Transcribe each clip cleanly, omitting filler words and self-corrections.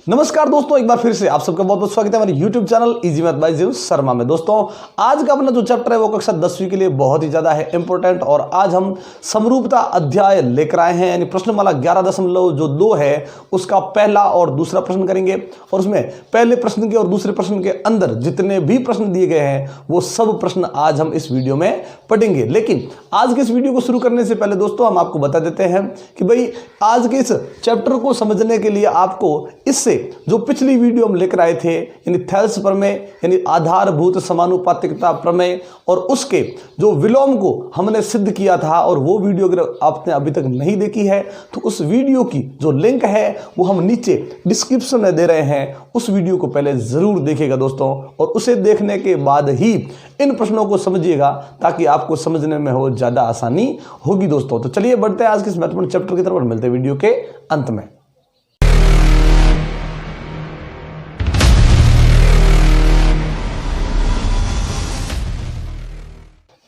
नमस्कार दोस्तों, एक बार फिर से आप सबका बहुत बहुत स्वागत है हमारे YouTube channel easy math bye जीव शर्मा में। दोस्तों आज का अपना जो चैप्टर है वो कक्षा 10वीं के लिए बहुत ही ज्यादा है इंपॉर्टेंट और आज हम समरूपता अध्याय लेकर आए हैं, यानी प्रश्नमाला 11.2 है उसका पहला और दूसरा प्रश्न करेंगे और उसमें पहले प्रश्न के और दूसरे प्रश्न के अंदर जितने भी प्रश्न दिए गए हैं वो सब प्रश्न आज हम इस वीडियो में पढ़ेंगे। लेकिन आज के इस वीडियो को शुरू करने से पहले दोस्तों हम आपको बता देते हैं कि भाई आज के इस चैप्टर को समझने के लिए आपको इससे जो पिछली वीडियो हम लेकर आए थे यानी थेल्स प्रमेय यानी आधारभूत समानुपातिकता प्रमेय और उसके जो विलोम को हमने सिद्ध किया था और वो वीडियो अगर आपने अभी तक नहीं देखी है तो उस वीडियो की जो लिंक है वो हम नीचे डिस्क्रिप्शन में दे रहे हैं, उस वीडियो को पहले जरूर देखिएगा दोस्तों और उसे देखने के बाद ही इन प्रश्नों को समझिएगा ताकि आपको समझने में हो ज्यादा आसानी होगी दोस्तों। तो चलिए बढ़ते हैं आज के इस महत्वपूर्ण चैप्टर की तरफ और मिलते हैं वीडियो के अंत में।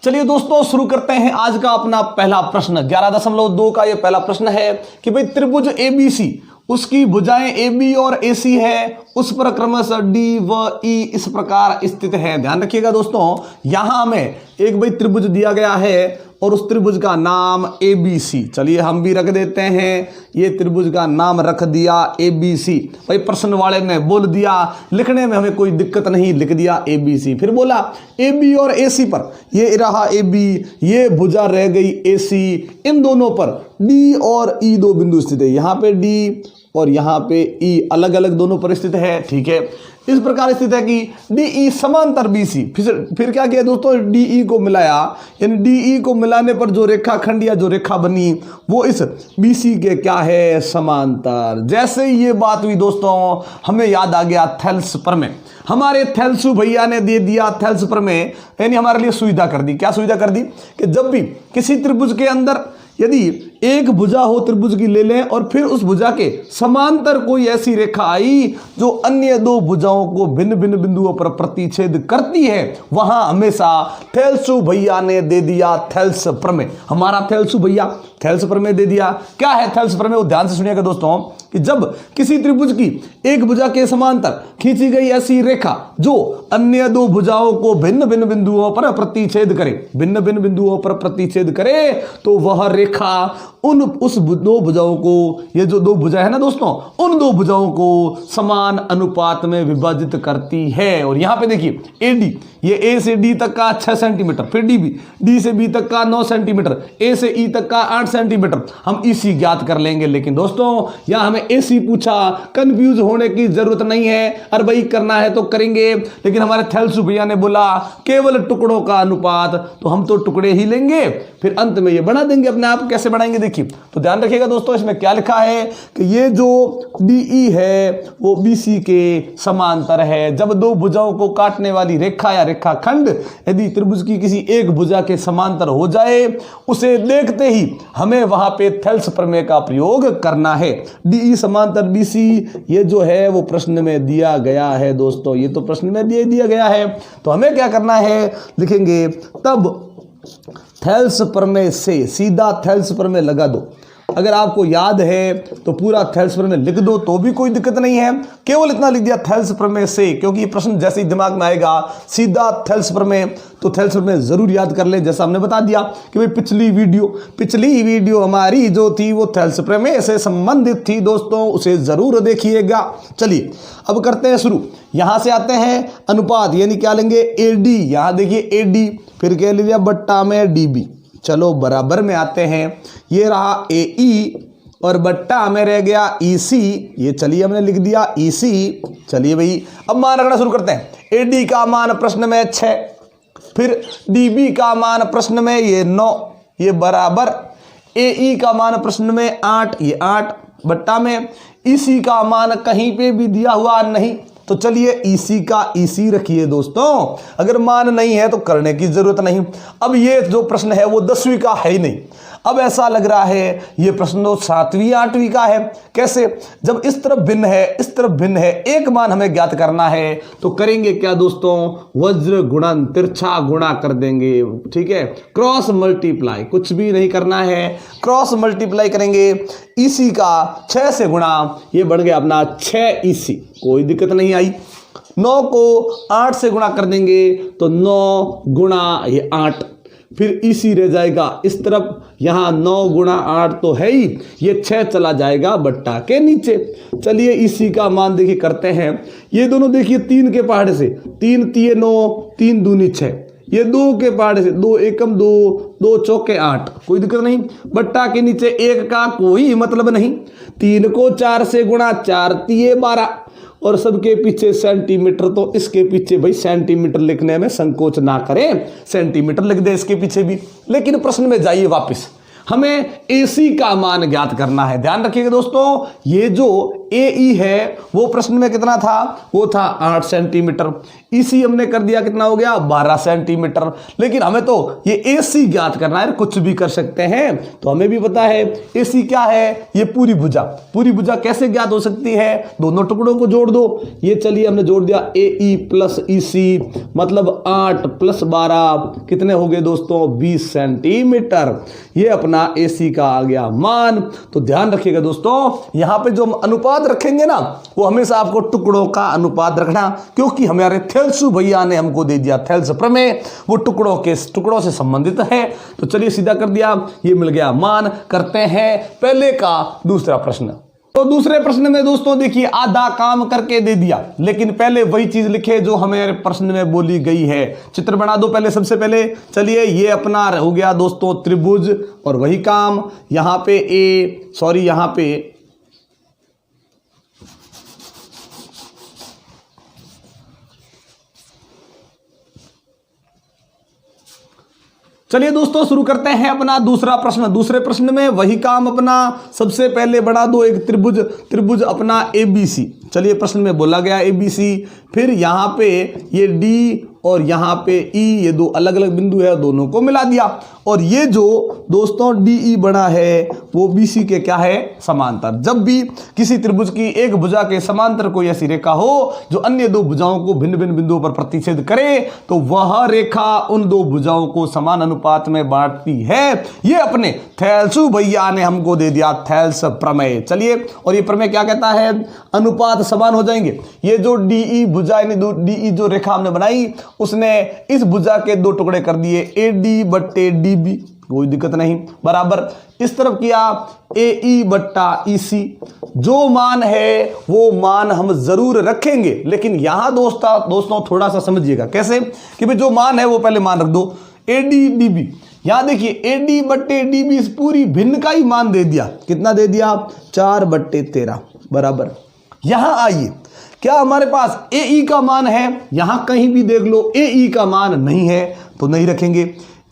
चलिए दोस्तों शुरू करते हैं आज का अपना पहला प्रश्न। 11.2 का यह पहला प्रश्न है कि भाई त्रिभुज ABC उसकी भुजाएं AB और AC है, उस पर क्रमशः D व E इस प्रकार स्थित है। ध्यान रखिएगा दोस्तों, यहां हमें एक भाई त्रिभुज दिया गया है और उस त्रिभुज का नाम ABC, चलिए हम भी रख देते हैं, ये त्रिभुज का नाम रख दिया ABC। भाई प्रश्न वाले ने बोल दिया, लिखने में हमें कोई दिक्कत नहीं, लिख दिया ABC। फिर बोला AB और AC पर, ये रहा AB, ये भुजा रह गई AC, इन दोनों पर D और E दो बिंदु स्थित है, यहाँ पे D और यहाँ पे E अलग अलग दोनों पर स्थित है। ठीक है, इस प्रकार स्थित है कि DE समांतर BC। फिर क्या किया दोस्तों, DE को मिलाया, यानी DE को मिलाने पर जो रेखाखंड या जो रेखा बनी वो इस BC के क्या है, समांतर। जैसे ही ये बात हुई दोस्तों हमें याद आ गया थेल्स प्रमेय। हमारे थेल्सु भैया ने दे दिया थेल्स प्रमेय, यानी हमारे लिए सुविधा कर दी। क्या सुविधा कर दी कि जब भी किसी त्रिभुज के अंदर यदि एक भुजा हो त्रिभुज की ले लें और फिर उस भुजा के समांतर कोई ऐसी रेखा आई जो अन्य दो भुजाओं को भिन्न भिन्न बिंदुओं पर प्रतिच्छेद करती है, वहां हमेशा थेल्सु भैया ने दे दिया थेल्स प्रमेय। हमारा थेल्सु भैया थेल्स प्रमेय दे दिया। क्या है थेल्स प्रमेय, वो ध्यान से सुनिएगा दोस्तों कि जब किसी त्रिभुज की एक भुजा के समांतर खींची गई ऐसी रेखा जो अन्य दो भुजाओं को भिन्न भिन्न बिंदुओं पर प्रतिच्छेद करे, भिन्न भिन्न बिंदुओं पर प्रतिच्छेद करे, तो वह रेखा उस दो भुजाओं को, ये जो दो भुजा है ना दोस्तों, उन दो भुजाओं को समान अनुपात में विभाजित करती है। और यहां पे देखिए AD, ये A से D तक का 6 सेंटीमीटर, फिर DB, D से B तक का 9 सेंटीमीटर, A से E तक का 8 सेंटीमीटर। हम EC ज्ञात कर लेंगे, लेकिन दोस्तों यहां हमें AC पूछा, कंफ्यूज होने की जरूरत नहीं है, अरे भाई करना है तो करेंगे, लेकिन हमारे थेल्सु भैया ने बोला केवल टुकड़ों का अनुपात, तो हम तो टुकड़े ही लेंगे, फिर अंत में ये बना देंगे अपने आप। कैसे बनाएंगे देखिए, तो ध्यान रखिएगा दोस्तों, इसमें क्या लिखा है कि ये जो DE है वो BC के समांतर है। जब दो भुजाओं को काटने वाली रेखा या रेखाखंड यदि त्रिभुज की किसी एक भुजा के समांतर हो जाए, उसे देखते ही हमें वहां पे थेल्स प्रमेय का प्रयोग करना है। DE समांतर BC, ये जो है वो प्रश्न में दिया गया है दोस्तों, ये तो प्रश्न में दिया गया है। तो हमें क्या करना है, लिखेंगे तब थेल्स प्रमेय से सीधा थेल्स प्रमेय लगा दो। अगर आपको याद है तो पूरा थेल्स प्रमेय लिख दो तो भी कोई दिक्कत नहीं है, केवल इतना लिख दिया थेल्स प्रमेय से, क्योंकि ये प्रश्न जैसे ही दिमाग में आएगा सीधा थेल्स प्रमेय, तो थेल्स प्रमेय जरूर याद कर ले। जैसा हमने बता दिया कि भाई पिछली वीडियो हमारी जो थी वो थेल्स प्रमेय से संबंधित थी दोस्तों, उसे जरूर देखिएगा। चलिए अब करते हैं शुरू। यहां से आते हैं अनुपात, यानी क्या लेंगे AD, यहां देखिए AD, फिर क्या ले लिया बट्टा में DB। चलो बराबर में आते हैं, ये रहा AE और बट्टा में रह गया EC, ये चलिए हमने लिख दिया EC। चलिए भाई अब मान रखना शुरू करते हैं। AD का मान प्रश्न में 6, फिर DB का मान प्रश्न में ये 9, ये बराबर AE का मान प्रश्न में 8, ये 8 बट्टा में EC का मान कहीं पे भी दिया हुआ नहीं, तो चलिए EC का EC रखिए दोस्तों, अगर मान नहीं है तो करने की जरूरत नहीं। अब ये जो प्रश्न है वो 10वीं का है ही नहीं। अब ऐसा लग रहा है ये प्रश्न तो 7वीं 8वीं का है। कैसे? जब इस तरफ भिन्न है, इस तरफ भिन्न है, एक मान हमें ज्ञात करना है तो करेंगे क्या दोस्तों? वज्र गुणन, तिरछा गुणा कर देंगे। ठीक है, क्रॉस मल्टीप्लाई, कुछ भी नहीं करना है, क्रॉस मल्टीप्लाई करेंगे। इसी का 6 से गुणा, ये बन गया अपना 6 इसी, कोई दिक्कत नहीं आई। 9 को 8 से गुणा कर देंगे तो 9 गुणा ये 8, फिर इसी रह जाएगा इस तरफ, यहां 9 गुणा 8 तो है ही, ये 6 चला जाएगा बट्टा के नीचे। चलिए इसी का मान देखिए करते हैं। ये दोनों देखिए 3 के पहाड़े से, 3 तिये 9, 3 दूनी 6, ये 2 के पहाड़े से 2 एकम 2, 2 चौके 8, कोई दिक्कत नहीं। बट्टा के नीचे 1 का कोई मतलब नहीं। 3 को 4 से गुणा, 4 तिये 12, और सबके पीछे सेंटीमीटर, तो इसके पीछे भाई सेंटीमीटर लिखने में संकोच ना करें, सेंटीमीटर लिख दे इसके पीछे भी। लेकिन प्रश्न में जाइए वापस, हमें AC का मान ज्ञात करना है। ध्यान रखिएगा दोस्तों, ये जो AE है वो प्रश्न में कितना था? वो था 8 सेंटीमीटर। EC हमने कर दिया, कितना हो गया? 12 सेंटीमीटर। लेकिन हमें तो ये AC ज्ञात करना है, कुछ भी कर सकते हैं। तो हमें भी पता है AC क्या है, ये पूरी भुजा। पूरी भुजा कैसे ज्ञात हो सकती है? दोनों टुकड़ों को जोड़ दो। ये चलिए हमने जोड़ दिया, AE प्लस EC मतलब 8 प्लस 12 कितने हो गए दोस्तों? 20 सेंटीमीटर। ये अपना AC का आ गया मान। तो ध्यान रखिएगा दोस्तों, यहां पे जो अनुपात रखेंगे ना, वो हमेशा आपको टुकड़ों का अनुपात रखना, क्योंकि हमारे थेल्सू भैया ने हमको दे दिया थेल्स प्रमेय, वो टुकड़ों से संबंधित है। तो चलिए सीधा कर दिया, ये मिल गया मान। करते हैं पहले का दूसरा प्रश्न। तो दूसरे प्रश्न में दोस्तों देखिए आधा काम करके दे दिया, लेकिन पहले वही चीज लिखे जो हमें प्रश्न में बोली गई है। चित्र बना दो पहले, सबसे पहले। चलिए ये अपना हो गया दोस्तों त्रिभुज, और वही काम यहां पे यहां पे चलिए दोस्तों शुरू करते हैं अपना दूसरा प्रश्न। दूसरे प्रश्न में वही काम अपना, सबसे पहले बना दो एक त्रिभुज अपना ABC। चलिए प्रश्न में बोला गया ABC, फिर यहां पे ये D और यहाँ पे E, ये 2 अलग अलग बिंदु है, दोनों को मिला दिया। और ये जो दोस्तों DE बना है वो BC के क्या है? समांतर। जब भी किसी त्रिभुज की एक भुजा के समांतर कोई ऐसी रेखा हो जो अन्य 2 भुजाओं को भिन्न भिन्न बिंदुओं पर प्रतिच्छेद करे, तो वह रेखा उन 2 भुजाओं को समान अनुपात में बांटती है। ये अपने थेल्सू भैया ने हमको दे दिया थेल्स प्रमेय। चलिए, और ये प्रमेय क्या कहता है? अनुपात समान हो जाएंगे। ये जो DE भुजा यानी DE जो रेखा हमने बनाई, उसने इस भुजा के 2 टुकड़े कर दिए, AD बट्टे DB, कोई दिक्कत नहीं, बराबर इस तरफ किया AE बट्टा EC। जो मान है वो मान हम जरूर रखेंगे, लेकिन यहां दोस्तों थोड़ा सा समझिएगा। कैसे? कि भाई जो मान है वो पहले मान रख दो, AD DB। यहां देखिए AD बट्टे DB इस पूरी भिन्न का ही मान दे दिया। कितना दे दिया? 4 बट्टे 13, बराबर। यहां आइए, क्या हमारे पास AE का मान है? यहां कहीं भी देख लो AE का मान नहीं है तो नहीं रखेंगे।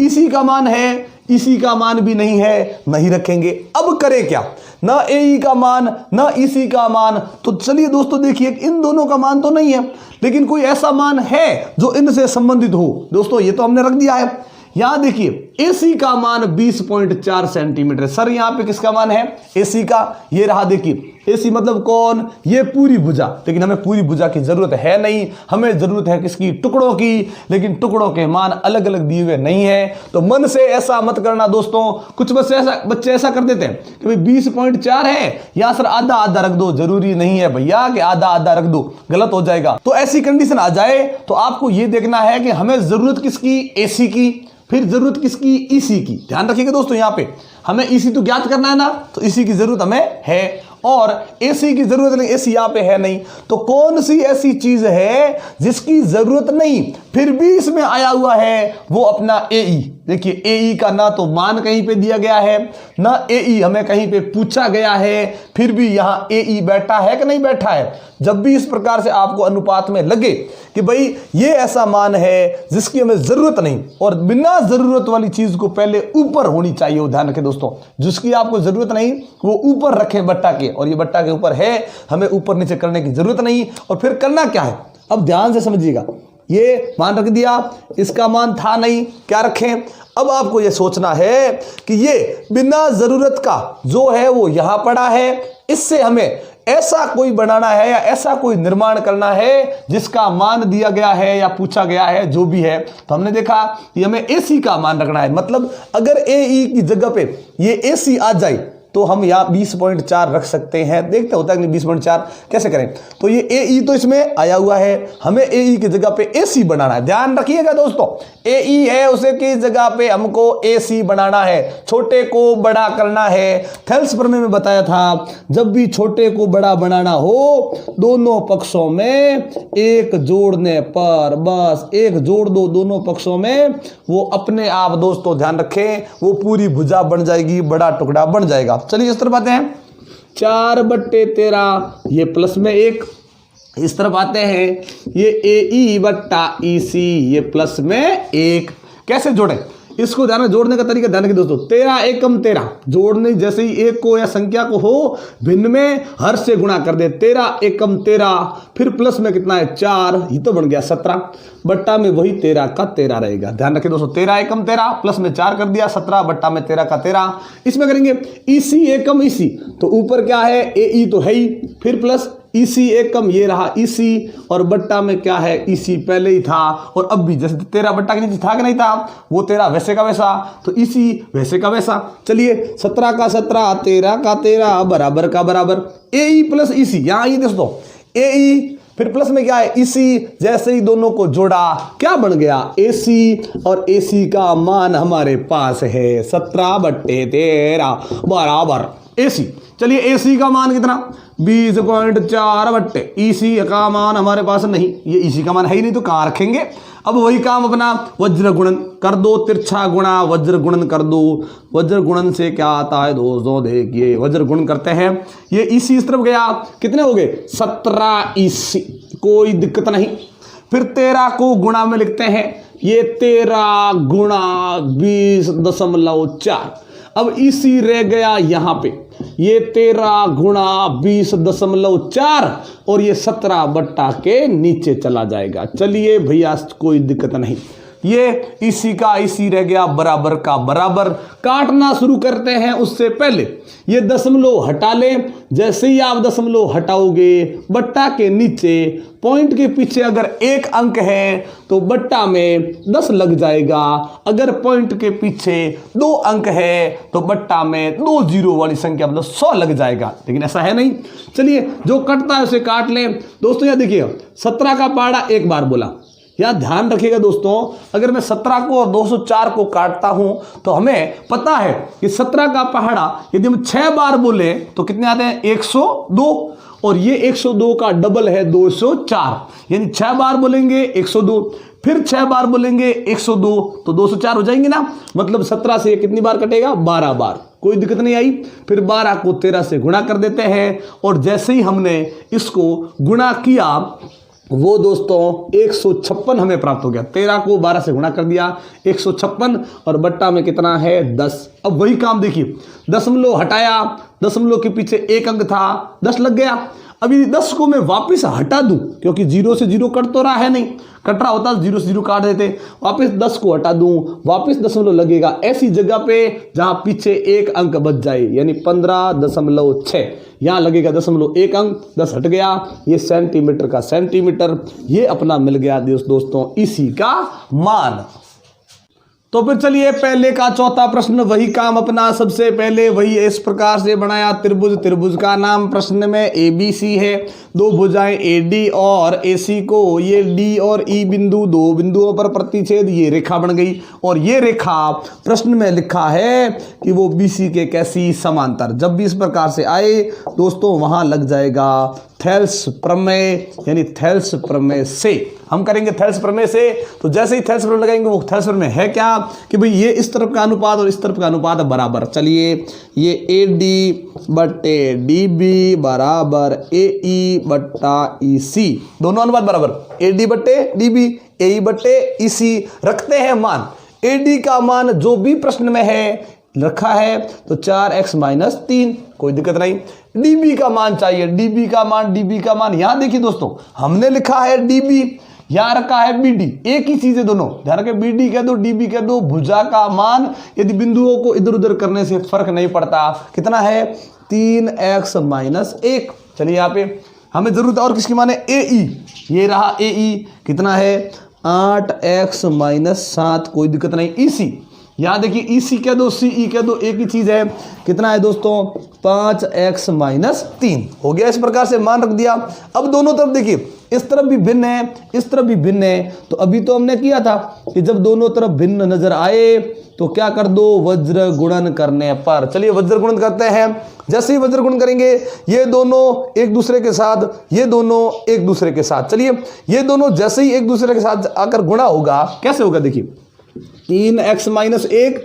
EC का मान है, EC का मान भी नहीं है, नहीं रखेंगे। अब करें क्या? ना AE का मान ना EC का मान। तो चलिए दोस्तों देखिए, इन दोनों का मान तो नहीं है, लेकिन कोई ऐसा मान है जो इनसे संबंधित हो। दोस्तों ये तो हमने रख दिया है। यहां देखिए AC का मान 20.4 सेंटीमीटर। सर यहां पे किसका मान है? AC का। ये रहा देखिए, AC मतलब कौन? ये पूरी भुजा। लेकिन हमें पूरी भुजा की जरूरत है नहीं, हमें जरूरत है किसकी? टुकड़ों की। लेकिन टुकड़ों के मान अलग अलग दिए हुए नहीं है, तो मन से ऐसा मत करना दोस्तों। कुछ बच्चे ऐसा कर देते हैं कि भाई 20.4 है, यहां सर आधा आधा रख दो। जरूरी नहीं है भैया कि आधा आधा रख दो, गलत हो जाएगा। तो ऐसी कंडीशन आ जाए तो आपको यह देखना है कि हमें जरूरत किसकी? AC की। फिर जरूरत किसकी? EC की। ध्यान रखिएगा दोस्तों, यहां पे हमें EC तो ज्ञात करना है ना, तो EC की जरूरत हमें है, और AC की जरूरत नहीं, AC यहां पे है नहीं। तो कौन सी ऐसी चीज है जिसकी जरूरत नहीं फिर भी इसमें आया हुआ है? वो अपना AE। देखिए AE का ना तो मान कहीं पे दिया गया है, ना AE हमें कहीं पे पूछा गया है, फिर भी यहां AE बैठा है कि नहीं बैठा है। जब भी इस प्रकार से आपको अनुपात में लगे कि भाई ये ऐसा मान है जिसकी हमें जरूरत नहीं, और बिना जरूरत वाली चीज को पहले ऊपर होनी चाहिए। ध्यान रखें दोस्तों, जिसकी आपको जरूरत नहीं वो ऊपर रखें बट्टा के, और ये बट्टा के ऊपर है, हमें ऊपर नीचे करने की जरूरत नहीं। और फिर करना क्या है? अब ध्यान से समझिएगा, ये मान रख दिया, इसका मान था नहीं, क्या रखें? अब आपको यह सोचना है कि ये बिना जरूरत का जो है वो यहां पड़ा है, इससे हमें ऐसा कोई बनाना है या ऐसा कोई निर्माण करना है जिसका मान दिया गया है या पूछा गया है, जो भी है। तो हमने देखा कि हमें AC का मान रखना है, मतलब अगर AE की जगह पे ये AC आ जाए तो हम यहाँ 20.4 रख सकते हैं। देखते होता है कि 20.4 कैसे करें। तो ये AE तो इसमें आया हुआ है, हमें AE की जगह पे AC बनाना है। ध्यान रखिएगा दोस्तों, AE है उसे की जगह पे हमको AC बनाना है, छोटे को बड़ा करना है। थेल्स प्रमेय में बताया था, जब भी छोटे को बड़ा बनाना हो दोनों पक्षों में एक जोड़ने पर, बस एक जोड़ दो दोनों पक्षों में, वो अपने आप दोस्तों ध्यान रखें वो पूरी भुजा बन जाएगी, बड़ा टुकड़ा बन जाएगा। चलिए इस तरफ आते हैं, 4/13 ये प्लस में 1, इस तरफ आते हैं ये AE/EC ये प्लस में 1। कैसे जोड़ें इसको, ध्यान जोड़ने का तरीका ध्यान रखिए दोस्तों। 13 एकम 13 जोड़ने, जैसे ही एक को या संख्या को हो भिन्न में हर से गुणा कर दे, 13 एकम 13, फिर प्लस में कितना है 4, ये तो बन गया 17, बट्टा में वही 13 का 13 रहेगा। ध्यान रखिए दोस्तों, 13 एकम 13 प्लस में 4 कर दिया 17, बट्टा में 13 का 13। इसमें करेंगे EC एकम EC, तो ऊपर क्या है AE तो है ही, फिर प्लस EC एकम ये रहा EC, और बट्टा में क्या है EC पहले ही था, और अब भी जैसे 13 बट्टा के नीचे था कि नहीं था, वो 13 वैसे का वैसा, तो EC वैसे का वैसा। चलिए 17 का 17, 13 का 13 बराबर का बराबर, AE प्लस EC, यहाँ ये दोस्तों AE फिर प्लस में क्या है EC, जैसे ही दोनों को जोड़ा क्या बन गया AC, और AC का मान हमारे पास है 17/13 बराबर AC। चलिए AC का मान कितना 20.4 EC का मान हमारे पास नहीं, ये EC का मान है ही नहीं तो कहाँ रखेंगे। अब वही काम अपना वज्र गुणन कर दो, तिरछा गुणा वज्र गुणन कर दो। वज्र गुणन से क्या आता है दोस्तों, देखिए वज्र गुणन करते हैं, ये EC इस तरफ गया, कितने हो गए 17 EC, कोई दिक्कत नहीं। फिर 13 को गुणा में लिखते हैं, ये 13 गुणा 20.4, अब EC रह गया यहाँ पे, ये 13 गुणा 20.4 और ये 17 बट्टा के नीचे चला जाएगा। चलिए भैया कोई दिक्कत नहीं, ये EC का EC रह गया बराबर का बराबर। काटना शुरू करते हैं उससे पहले ये दशमलव हटा लें, जैसे ही आप दशमलव हटाओगे बट्टा के नीचे पॉइंट के पीछे अगर 1 अंक है तो बट्टा में 10 लग जाएगा, अगर पॉइंट के पीछे 2 अंक है तो बट्टा में 2 जीरो वाली संख्या मतलब 100 लग जाएगा, लेकिन ऐसा है नहीं। चलिए जो कटता है उसे काट लें दोस्तों। यह देखिए 17 का पहाड़ा एक बार बोला, यहाँ ध्यान रखिएगा दोस्तों, अगर मैं 17 को और 204 को काटता हूं तो हमें पता है कि 17 का पहाड़ा यदि हम 6 बार बोले तो कितने आते हैं 102, और ये 102 का डबल है 204, यानी 6 बार बोलेंगे 102, फिर 6 बार बोलेंगे 102 तो 204 हो जाएंगे ना, मतलब 17 से कितनी बार कटेगा 12 बार, कोई दिक्कत नहीं आई। फिर 12 को 13 से गुणा कर देते हैं, और जैसे ही हमने इसको गुणा किया वो दोस्तों 156 हमें प्राप्त हो गया। 13 को 12 से गुणा कर दिया 156, और बट्टा में कितना है 10। अब वही काम देखिए, दशमलव हटाया, दशमलव के पीछे 1 अंक था 10 लग गया। अब यदि 10 को मैं वापस हटा दूं, क्योंकि 0 से 0 कट तो रहा है नहीं, कट रहा होता 0 से 0 काट देते, वापस 10 को हटा दूं वापस दशमलव लगेगा ऐसी जगह पे जहां पीछे 1 अंक बच जाए, यानी 15.6, यहां लगेगा 0.1 अंक, 10 हट गया, ये सेंटीमीटर का सेंटीमीटर, ये अपना मिल गया दोस्तों EC का मान। तो फिर चलिए पहले का चौथा प्रश्न वही काम अपना, सबसे पहले वही इस प्रकार से बनाया त्रिभुज, त्रिभुज का नाम प्रश्न में ABC है, 2 भुजाएं AD और AC को ये D और E बिंदु 2 बिंदुओं पर प्रतिच्छेद, ये रेखा बन गई, और ये रेखा प्रश्न में लिखा है कि वो BC के कैसी समांतर। जब भी इस प्रकार से आए दोस्तों वहां लग जाएगा थेल्स प्रमेय, यानी थेल्स प्रमेय से हम करेंगे थेल्स प्रमेय से। तो जैसे ही थेल्स प्रमेय लगाएंगे वो थेल्स प्रमेय है क्या कि भाई ये इस तरफ का अनुपात और इस तरफ का अनुपात बराबर। चलिए ये AD/DB बराबर AE/EC, दोनों अनुपात बराबर, AD/DB AE/EC रखते हैं मान। AD का मान जो भी प्रश्न में है रखा है तो 4x - 3, कोई दिक्कत नहीं। DB का मान चाहिए, DB का मान यहां देखिए दोस्तों, हमने लिखा है DB, यहां रखा है बी डी, एक ही चीज है दोनों, ध्यान रखें, बी डी कह दो डी बी कह दो, भुजा का मान यदि बिंदुओं को इधर उधर करने से फर्क नहीं पड़ता, कितना है 3x माइनस 1। चलिए यहाँ पे हमें जरूरत है और किसकी मान है, ए ई, ये रहा ए ई, कितना है 8x माइनस 7, कोई दिक्कत नहीं। ई सी, यहाँ देखिए ई सी कह दो सी ई कह दो, एक ही चीज है, कितना है दोस्तों 5x माइनस 3, हो गया। इस प्रकार से मान रख दिया। अब दोनों तरफ देखिए, इस तरफ भी भिन्न है इस तरफ भी भिन्न है, तो अभी तो हमने किया था कि जब दोनों तरफ भिन्न नजर आए तो क्या कर दो, वज्र गुणन करने पर। चलिए वज्र गुणन करते हैं। जैसे ही वज्र गुणन करेंगे ये दोनों एक दूसरे के साथ, ये दोनों एक दूसरे के साथ, चलिए ये दोनों जैसे ही एक दूसरे के साथ आकर गुणा होगा, कैसे होगा देखिए 3x माइनस 1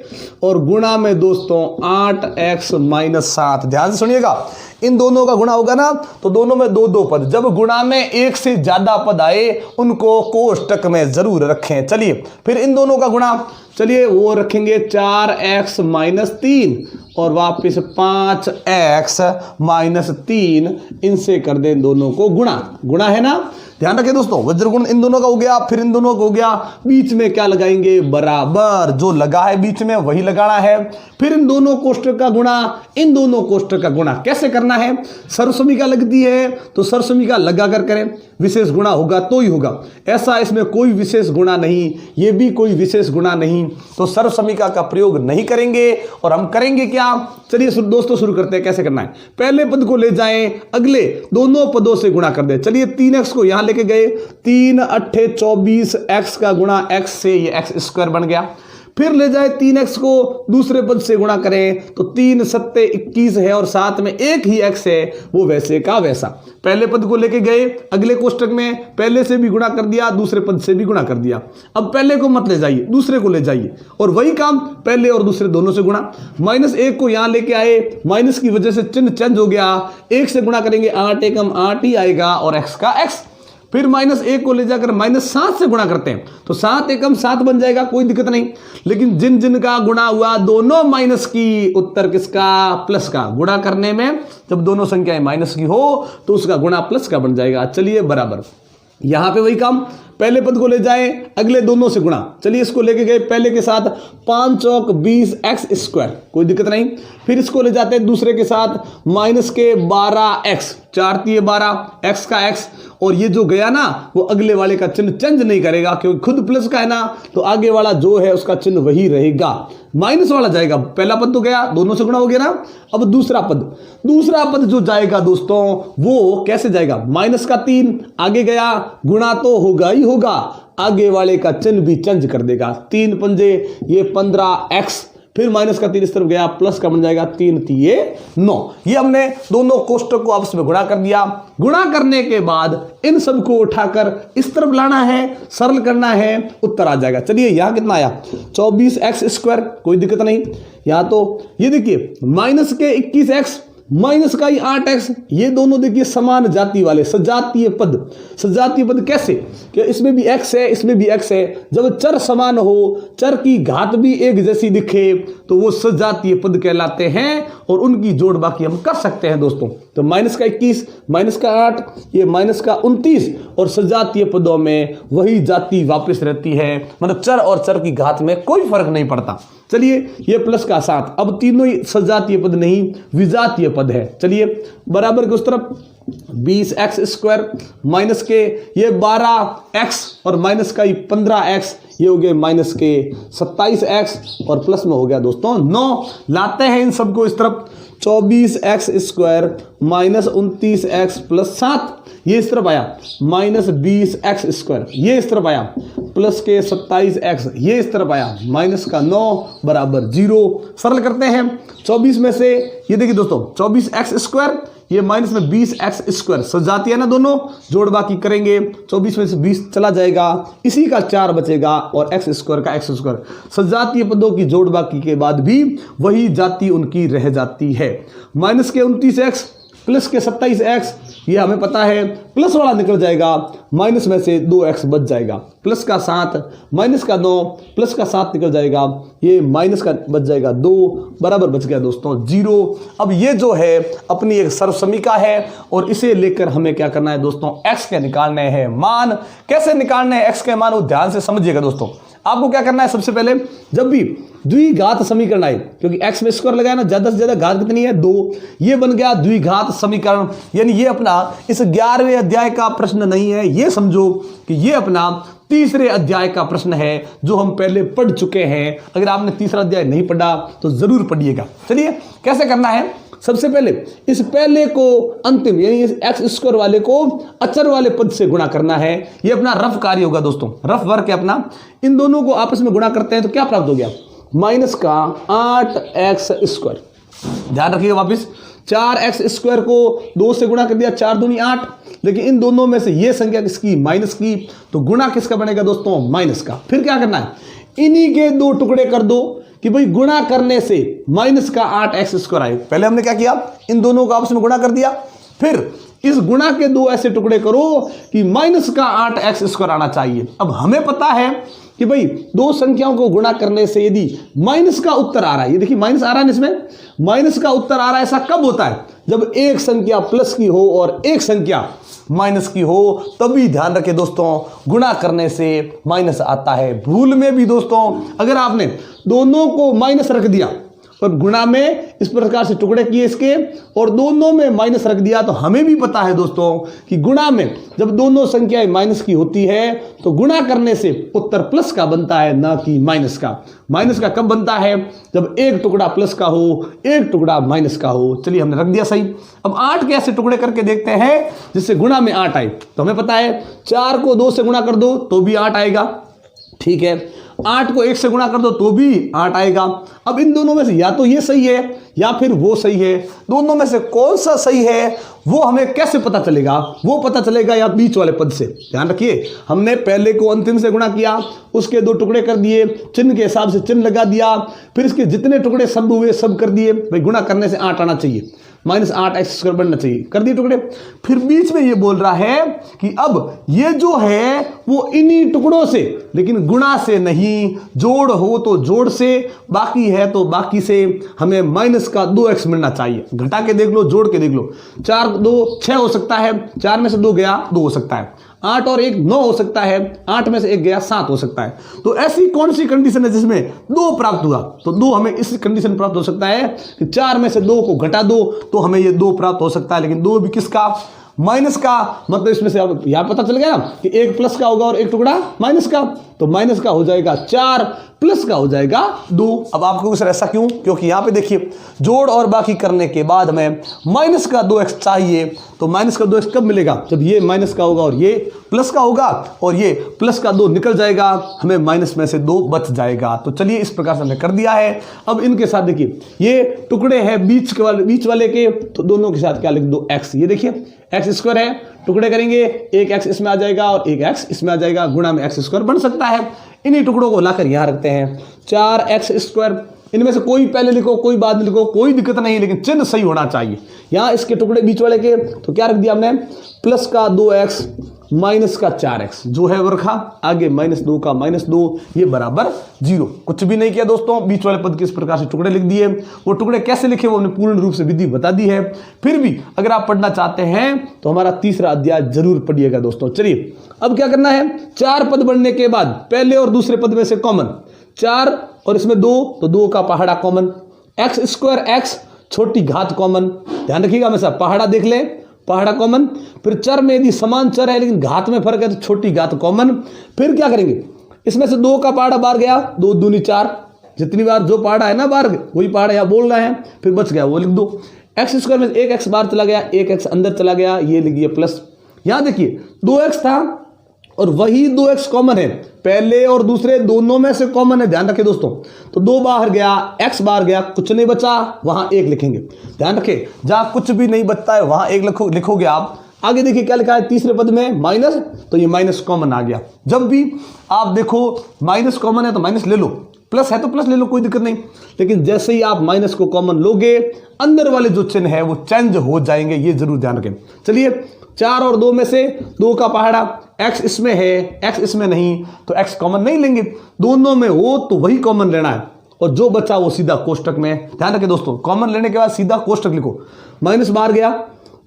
और गुणा में दोस्तों 8x माइनस 7। ध्यान से सुनिएगा, इन दोनों का गुणा होगा ना तो दोनों में दो दो पद, जब गुणा में एक से ज्यादा पद आए उनको कोष्टक में जरूर रखें। चलिए फिर इन दोनों का गुणा, चलिए वो रखेंगे 4x माइनस 3 और वापिस 5x माइनस 3, इनसे कर दें दोनों को गुणा, गुणा है ना। ध्यान रखें दोस्तों, वज्रगुण इन दोनों का हो गया, फिर इन दोनों का हो गया, बीच में क्या लगाएंगे, बराबर, जो लगा है बीच में वही लगाना है। फिर इन दोनों कोष्टक का गुणा, इन दोनों कोष्टक का गुणा कैसे करना है, सर्वसमीका लगती है तो सर्वसमीका लगा कर करें, विशेष गुणा होगा तो ही होगा, ऐसा इसमें कोई विशेष गुणा नहीं, ये भी कोई विशेष गुणा नहीं, तो सर्वसमीका का प्रयोग नहीं करेंगे। और हम करेंगे क्या, चलिए दोस्तों शुरू करते हैं। कैसे करना है, पहले पद को ले जाएं, अगले दोनों पदों से गुणा कर दें। चलिए 3x को यहां लेके गए, 3 8 24, x का गुणा x से ये x स्क्वायर बन गया। फिर ले जाए 3x को दूसरे पद से गुणा करें तो 3 7 21 है और साथ में एक ही x है, वो वैसे का वैसा। पहले पद को लेके गए, अगले कोष्टक में पहले से भी गुणा कर दिया, दूसरे पद से भी गुणा कर दिया। अब पहले को मत ले जाइए, दूसरे को ले जाइए और वही काम पहले और दूसरे दोनों से गुणा। -1 को यहां लेके आए, माइनस की वजह से चिन्ह चेंज हो गया, 1 से गुणा करेंगे 8 एकम 8 ही आएगा और x का x। फिर -1 को ले जाकर -7 से गुणा करते हैं तो 7 एकम 7 बन जाएगा, कोई दिक्कत नहीं। लेकिन जिन जिन का गुणा हुआ दोनों माइनस की, उत्तर किसका, प्लस का। गुणा करने में जब दोनों संख्याएं माइनस की हो तो उसका गुणा प्लस का बन जाएगा। चलिए बराबर, यहां पे वही काम, पहले पद को ले जाए, अगले दोनों से गुणा। चलिए इसको लेके गए पहले के साथ 5 चौक 20 x स्क्वायर, कोई दिक्कत नहीं। फिर इसको ले जाते हैं दूसरे के साथ माइनस के 12x, 4 तिये 12, x का x, और ये जो गया ना वो अगले वाले का चिन्ह चेंज नहीं करेगा क्योंकि खुद प्लस का है ना, तो आगे वाला जो है उसका चिन्ह वही रहेगा, माइनस वाला जाएगा। पहला पद तो गया, दोनों से गुणा हो गया ना। अब दूसरा पद जो जाएगा दोस्तों वो कैसे जाएगा, माइनस का 3 आगे गया, गुणा तो होगा ही होगा, आगे वाले का चिन्ह भी चेंज कर देगा। 3 पंजे ये 15x, फिर माइनस का 3 इस तरफ गया, प्लस का बन जाएगा 3 तिये 9। ये हमने दोनों कोष्टक को आपस में गुणा कर दिया। गुणा करने के बाद इन सबको उठाकर इस तरफ लाना है, सरल करना है, उत्तर आ जाएगा। चलिए यहां कितना आया 24x स्क्वायर, कोई दिक्कत नहीं। यहां तो ये देखिए माइनस के 21x माइनस का ही 8x, ये दोनों देखिए समान जाति वाले सजातीय पद। सजातीय पद कैसे कि इसमें भी x है इसमें भी x है, जब चर समान हो, चर की घात भी एक जैसी दिखे तो वो सजातीय पद कहलाते हैं और उनकी जोड़ बाकी हम कर सकते हैं दोस्तों। तो माइनस का 21 माइनस का 8 ये माइनस का 29 और सजातीय पदों में वही जाति वापस रहती है, मतलब चर और चर की घात में कोई फर्क नहीं पड़ता। चलिए ये प्लस का 7, अब तीनों ही सजातीय पद नहीं विजातीय पद है। चलिए बराबर के उस तरफ 20x स्क्वायर माइनस के ये 12x और माइनस का 15x, ये हो गए माइनस के 27x और प्लस में हो गया दोस्तों 9। लाते हैं इन सबको इस तरफ, 24x square minus 29x plus 7, ये इस तरफ आया, माइनस 20x स्क्वायर, ये इस तरफ आया, प्लस के 27x, ये इस तरफ आया, माइनस का 9 बराबर 0। सरल करते हैं 24 में से, ये देखिए दोस्तों 24x स्क्वायर ये माइनस में 20x स्क्वायर, सजाती है ना दोनों, जोड़ बाकी करेंगे, 24 में से 20 चला जाएगा, इसी का 4 बचेगा और x स्क्वायर का x स्क्वायर। सजातीय पदों की जोड़ बाकी के बाद भी वही जाति उनकी रह जाती है। माइनस के 29x प्लस के 27x ये हमें पता है प्लस वाला निकल जाएगा, माइनस में से 2x बच जाएगा, प्लस का 7 माइनस का 9 प्लस का 7 निकल जाएगा, ये माइनस का बच जाएगा 2 बराबर बच गया दोस्तों 0। अब ये जो है अपनी एक सर्वसमीका है और इसे लेकर हमें क्या करना है दोस्तों, x के निकालने हैं मान। कैसे निकालने हैं x के मान वो ध्यान से समझिएगा दोस्तों। आपको क्या करना है, सबसे पहले जब भी द्विघात समीकरण आए, क्योंकि x में स्क्वायर लगाया ना, ज्यादा से ज्यादा घात कितनी है 2, ये बन गया द्विघात समीकरण। यानी ये अपना इस 11वें अध्याय का प्रश्न नहीं है, ये समझो कि ये अपना तीसरे अध्याय का प्रश्न है जो हम पहले पढ़ चुके हैं। अगर आपने तीसरा अध्याय नहीं पढ़ा तो जरूर पढ़िएगा। चलिए कैसे करना है, सबसे पहले इस पहले को अंतिम यानी इस एक्स स्क्वायर वाले को अचर वाले पद से गुणा करना है। ये अपना रफ कार्य होगा दोस्तों, रफ वर्क है अपना। इन दोनों को आपस में गुणा करते हैं तो क्या प्राप्त हो गया, माइनस का 8x स्क्वायर। ध्यान रखिएगा वापिस, 4x स्क्वायर को 2 से गुणा कर दिया, 4 दूनी 8, लेकिन इन दोनों में से ये संख्या किसकी, माइनस की, तो गुणा किसका बनेगा दोस्तों, माइनस का। फिर क्या करना है, इन्हीं के 2 टुकड़े कर दो कि भाई गुणा करने से माइनस का 8x स्क्वायर आए। पहले हमने क्या किया, इन दोनों को आपस में गुणा कर दिया, फिर इस गुणा के 2 ऐसे टुकड़े करो कि माइनस का 8x स्क्वायर आना चाहिए। अब हमें पता है कि भाई 2 संख्याओं को गुणा करने से यदि माइनस का उत्तर आ रहा है, ये देखिए माइनस आ रहा है, इसमें माइनस का उत्तर आ रहा है, ऐसा कब होता है, जब एक संख्या प्लस की हो और एक संख्या माइनस की हो, तभी ध्यान रखें दोस्तों गुणा करने से माइनस आता है। भूल में भी दोस्तों अगर आपने दोनों को माइनस रख दिया और गुणा में इस प्रकार से टुकड़े किए इसके और दोनों में माइनस रख दिया, तो हमें भी पता है दोस्तों कि गुणा में जब दोनों संख्याएं माइनस की होती है तो गुणा करने से उत्तर प्लस का बनता है, ना कि माइनस का। माइनस का कब बनता है, जब एक टुकड़ा प्लस का हो, एक टुकड़ा माइनस का हो। चलिए हमने रख दिया सही। अब 8 के ऐसे टुकड़े करके देखते हैं जिससे गुणा में 8 आए। तो हमें पता है 4 को 2 से गुणा कर दो तो भी 8 आएगा, ठीक है। 8 को 1 से गुणा कर दो तो भी 8 आएगा। अब इन दोनों में से या तो ये सही है या फिर वो सही है, दोनों में से कौन सा सही है वो हमें कैसे पता चलेगा, वो पता चलेगा या बीच वाले पद से। ध्यान रखिए, हमने पहले को अंतिम से गुणा किया, उसके 2 टुकड़े कर दिए, चिन्ह के हिसाब से चिन्ह लगा दिया, फिर इसके जितने टुकड़े सब हुए सब कर दिए। भाई गुणा करने से 8 आना चाहिए, माइनस 8x स्क्वायर बनना चाहिए, कर दिए टुकड़े। फिर बीच में ये बोल रहा है कि अब ये जो है वो इन्हीं टुकड़ों से, लेकिन गुणा से नहीं, जोड़ हो तो जोड़ से, बाकी है तो बाकी से हमें माइनस का 2x मिलना चाहिए। घटा के देख लो, जोड़ के देख लो, 4 2 6 हो सकता है, 4 में से 2 गया 2 हो सकता है, 8 और 1 9 हो सकता है, 8 में से 1 गया 7 हो सकता है। तो ऐसी कौन सी कंडीशन है जिसमें 2 प्राप्त हुआ, तो 2 हमें इस कंडीशन प्राप्त हो सकता है कि 4 में से 2 को घटा दो तो हमें ये 2 प्राप्त हो सकता है, लेकिन 2 भी किसका, माइनस का। मतलब इसमें से अब यहां पता चल गया ना कि 1 प्लस का होगा और 1 टुकड़ा माइनस का, तो माइनस का हो जाएगा 4, प्लस का हो जाएगा 2। अब आपको सर ऐसा क्यों, क्योंकि यहां पे देखिए जोड़ और बाकी करने के बाद हमें माइनस का 2x चाहिए, तो माइनस का 2x कब मिलेगा, जब ये माइनस का होगा और ये प्लस का होगा, और ये प्लस का 2 निकल जाएगा, हमें माइनस में से 2 बच जाएगा। तो चलिए इस प्रकार से हमने कर दिया है। अब इनके साथ देखिए ये टुकड़े हैं बीच वाले के, तो दोनों के साथ क्या लिख दो, x। ये देखिए x स्क्वायर है, टुकड़े करेंगे, एक x इसमें आ जाएगा और एक x इसमें आ जाएगा, गुणा में x स्क्वायर बन सकता है। इन्हीं टुकड़ों को लाकर यहां रखते हैं, 4x स्क्वायर। इनमें से कोई पहले लिखो कोई बाद में लिखो, कोई दिक्कत नहीं, लेकिन चिन्ह सही होना चाहिए। यहां इसके टुकड़े बीच वाले के, तो क्या रख दिया हमने, प्लस का 2x माइनस का 4x जो है वो रखा, आगे माइनस 2 का माइनस 2, ये बराबर 0। कुछ भी नहीं किया दोस्तों, बीच वाले पद के इस प्रकार से टुकड़े लिख दिए। वो टुकड़े कैसे लिखे वो हमने पूर्ण रूप से विधि बता दी है। फिर भी अगर आप पढ़ना चाहते हैं तो हमारा तीसरा अध्याय जरूर पढ़िएगा दोस्तों। चलिए अब क्या करना है, 4 पद बनने के बाद पहले और दूसरे पद में से कॉमन 4 और इसमें 2, तो 2 का पहाड़ा कॉमन, x स्क्वायर x छोटी घात कॉमन। ध्यान रखिएगा हमेशा, पहाड़ा देख ले, पहाड़ा कॉमन। फिर चर में यदि समान चर है लेकिन घात में फर्क है तो छोटी घात कॉमन। फिर क्या करेंगे, इसमें से 2 का पहाड़ा बाहर गया, 2 दूनी 4, जितनी बार जो पहाड़ा है ना बाहर वही पहाड़ा यहाँ बोल रहे हैं, फिर बच गया वो लिख दो। एक्स स्क्वायर में 1x बाहर चला गया, 1x अंदर चला गया, ये लिखिए प्लस। यहाँ देखिए 2x था और वही 2x कॉमन है, पहले और दूसरे दोनों में से कॉमन है। ध्यान रखें दोस्तों, तो 2 बाहर गया, x बाहर गया, कुछ नहीं बचा, वहां 1 लिखेंगे। ध्यान रखें, जहां कुछ भी नहीं बचता है वहां 1 लिखोगे आप। आगे देखिए क्या लिखा है तीसरे पद में, माइनस, तो ये माइनस कॉमन आ गया। जब भी आप देखो माइनस कॉमन है तो माइनस ले लो, प्लस है तो प्लस ले लो, कोई दिक्कत नहीं। लेकिन जैसे ही आप माइनस को कॉमन लोगे, अंदर वाले जो चिन्ह है वो चेंज हो जाएंगे, ये जरूर ध्यान रखें। चलिए 4 और 2 में से 2 का पहाड़ा, x इसमें है, x इसमें नहीं, तो x कॉमन नहीं लेंगे, दोनों में हो तो वही कॉमन लेना है, और जो बचा वो सीधा कोष्टक में। ध्यान रखें दोस्तों, कॉमन लेने के बाद सीधा कोष्टक लिखो। माइनस बाहर गया,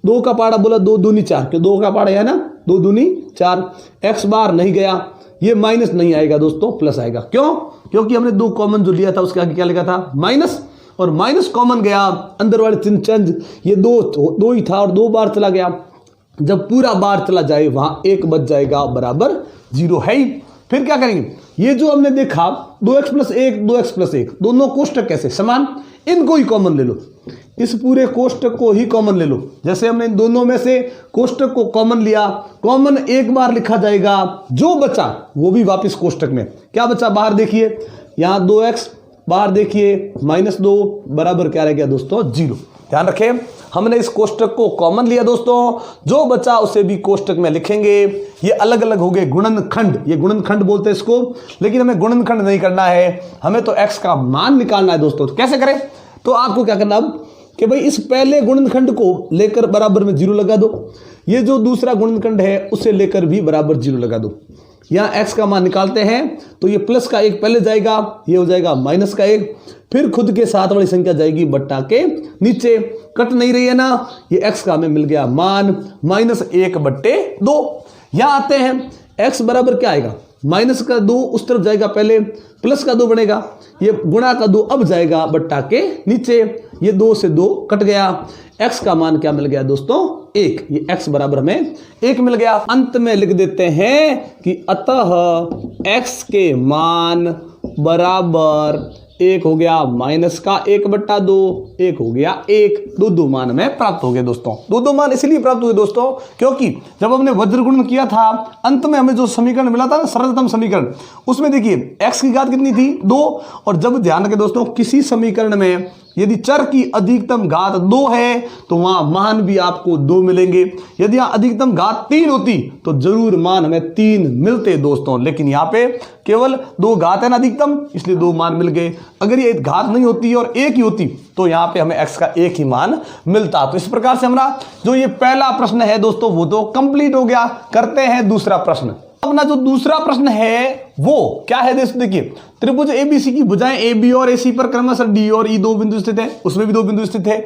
2 का पहाड़ा बोला 2 दूनी 4, क्यों 2 का पहाड़ा है ना, 2 दूनी 4, x बार नहीं गया, ये माइनस नहीं आएगा दोस्तों, प्लस आएगा। क्यों? क्योंकि हमने 2 कॉमन जो लिया था उसके आगे क्या लिखा था, माइनस, और माइनस कॉमन गया, अंदर वाले चिन्ह चेंज, ये 2 ही था और 2 बार चला गया, जब पूरा बार चला जाए वहां 1 बच जाएगा बराबर 0 है ही। फिर क्या करेंगे, ये जो हमने देखा 2x + 1 2x + 1 दोनों कोष्टक कैसे समान, इनको ही कॉमन ले लो, इस पूरे कोष्टक को ही कॉमन ले लो। जैसे हमने इन दोनों में से कोष्टक को कॉमन लिया, कॉमन एक बार लिखा जाएगा, जो बचा वो भी वापस कोष्टक में। क्या बचा बाहर देखिए, यहां 2x, बाहर देखिए -2 बराबर क्या रह गया दोस्तों, 0। ध्यान रखें, हमने इस कोष्टक को कॉमन लिया दोस्तों, जो बचा उसे भी कोष्टक में लिखेंगे। ये अलग अलग हो गए गुणनखंड, ये गुणनखंड बोलते हैं इसको, लेकिन हमें गुणनखंड नहीं करना है, हमें तो x का मान निकालना है दोस्तों। तो कैसे करें, तो आपको क्या करना अब कि भाई इस पहले गुणनखंड को लेकर बराबर में 0 लगा दो, ये जो दूसरा गुणनखंड है उसे लेकर भी बराबर 0 लगा दो। यहाँ x का मान निकालते हैं तो ये प्लस का 1 पहले जाएगा, ये हो जाएगा माइनस का 1, फिर खुद के साथ वाली संख्या जाएगी बट्टा के नीचे, कट नहीं रही है ना, ये x का हमें मिल गया मान -1/2। यहाँ आते हैं, x बराबर क्या आएगा, -2 उस तरफ जाएगा पहले, प्लस का 2 बनेगा, ये गुणा का 2 अब जाएगा बट्टा के नीचे, ये 2 से 2 कट गया, x का मान क्या मिल गया दोस्तों, 1। ये x बराबर हमें 1 मिल गया। अंत में लिख देते हैं कि अतः x के मान बराबर 1 हो गया माइनस का 1/2, 1 हो गया 1। दो मान हमें प्राप्त हो गए दोस्तों। दो मान इसलिए प्राप्त हुए दोस्तों क्योंकि जब हमने वज्रगुणन किया था, अंत में हमें जो समीकरण मिला था ना, सरलतम समीकरण, उसमें देखिए x की घात कितनी थी, 2। और जब ध्यान रखें दोस्तों, किसी समीकरण में यदि चर की अधिकतम घात 2 है तो वहां मान भी आपको 2 मिलेंगे। यदि यहां अधिकतम घात 3 होती तो जरूर मान हमें 3 मिलते दोस्तों, लेकिन यहाँ पे केवल 2 घात है ना अधिकतम, इसलिए 2 मान मिल गए। अगर ये घात नहीं होती और 1 ही होती तो यहाँ पे हमें x का 1 ही मान मिलता। तो इस प्रकार से हमारा जो ये पहला प्रश्न है दोस्तों वो तो कंप्लीट हो गया। करते हैं दूसरा प्रश्न। अपना जो दूसरा प्रश्न है वो क्या है दोस्तों, देखिए त्रिभुज एबीसी की भुजाएं ए बी और एसी पर क्रमशः डी और ई 2 बिंदु स्थित है, उसमें भी 2 बिंदु स्थित है।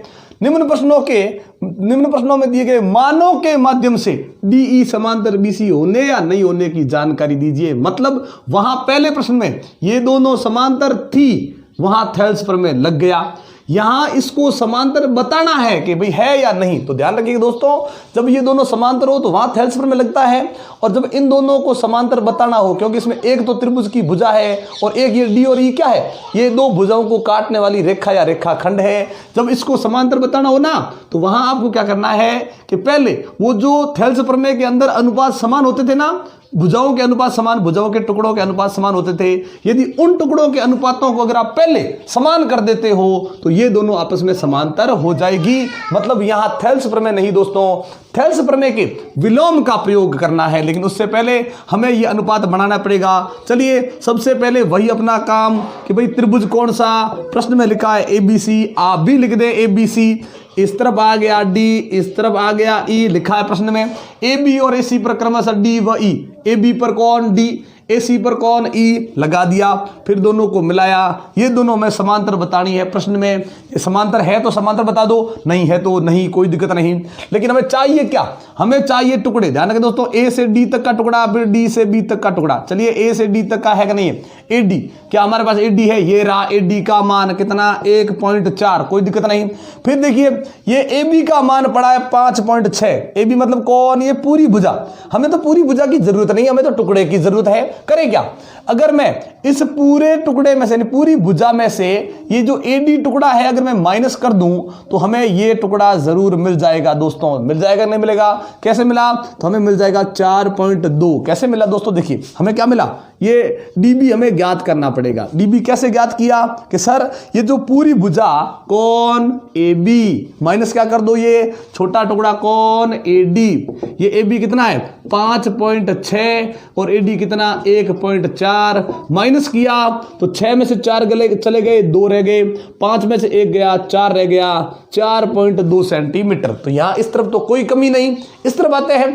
निम्न प्रश्नों में दिए गए मानों के माध्यम से डीई समांतर बीसी होने या नहीं होने की जानकारी दीजिए। मतलब वहां पहले प्रश्न में ये दोनों समांतर थी, वहां थेल्स प्रमेय लग गया, यहां इसको समांतर बताना है कि भाई है या नहीं। तो ध्यान रखिएगा दोस्तों, जब ये दोनों समांतर हो तो वहां थेल्स प्रमेय लगता है, और जब इन दोनों को समांतर बताना हो, क्योंकि इसमें एक तो त्रिभुज की भुजा है और एक ये डी और ई क्या है, ये 2 भुजाओं को काटने वाली रेखा या रेखाखंड है। जब इसको समांतर बताना हो ना तो वहां आपको क्या करना है कि पहले वो जो थेल्स प्रमेय के अंदर अनुपात समान होते थे ना, भुजाओं के अनुपात समान, भुजाओं के टुकड़ों के अनुपात समान होते थे, यदि उन टुकड़ों के अनुपातों को अगर आप पहले समान कर देते हो तो ये दोनों आपस में समांतर हो जाएगी। मतलब यहां थेल्स प्रमेय नहीं दोस्तों, थेल्स प्रमेय के विलोम का प्रयोग करना है, लेकिन उससे पहले हमें ये अनुपात बनाना पड़ेगा। चलिए सबसे पहले वही अपना काम कि भाई त्रिभुज कौन सा, प्रश्न में लिखा है एबीसी, आप भी लिख दे एबीसी, इस तरफ आ गया डी, इस तरफ आ गया ई, लिखा है प्रश्न में ए बी और एसी पर क्रमशः डी व ई, ए बी पर कौन डी, एसी पर कौन ई, लगा दिया, फिर दोनों को मिलाया, ये दोनों में समांतर बतानी है। प्रश्न में ये समांतर है तो समांतर बता दो, नहीं है तो नहीं, कोई दिक्कत नहीं। लेकिन हमें चाहिए क्या, हमें चाहिए टुकड़े। ध्यान रखें दोस्तों, ए से डी तक का टुकड़ा, फिर डी से बी तक का टुकड़ा। चलिए ए से डी तक का है कि नहीं है, ए डी, क्या हमारे पास ए डी है, ये रहा ए डी का मान कितना 1.4, कोई दिक्कत नहीं। फिर देखिए ये ए बी का मान पड़ा है 5.6, ए बी मतलब कौन, ये पूरी भुजा। हमें तो पूरी भुजा की जरूरत नहीं, हमें तो टुकड़े की जरूरत है। करें क्या, अगर मैं इस पूरे टुकड़े में से, पूरी भुजा में से ये जो एडी टुकड़ा है अगर मैं माइनस कर दूं तो हमें ये टुकड़ा जरूर मिल जाएगा दोस्तों। मिल जाएगा नहीं मिलेगा, कैसे मिला, तो हमें मिल जाएगा 4.2। कैसे मिला दोस्तों, देखिए हमें क्या मिला, ये डीबी हमें ज्ञात करना पड़ेगा। डीबी कैसे ज्ञात किया कि सर ये जो पूरी भुजा कौन, ए बी, माइनस क्या कर दो, ये छोटा टुकड़ा कौन, ए डी, ये ए बी कितना है 5.6 और ए डी कितना 1.4, माइनस माइनस किया तो 6 में से 4 चले गए, 2 रह गए, 5 में से 1 गया, 4 रह गया, 4.2 सेंटीमीटर। तो यहां इस तरफ तो कोई कमी नहीं। इस तरफ आते हैं,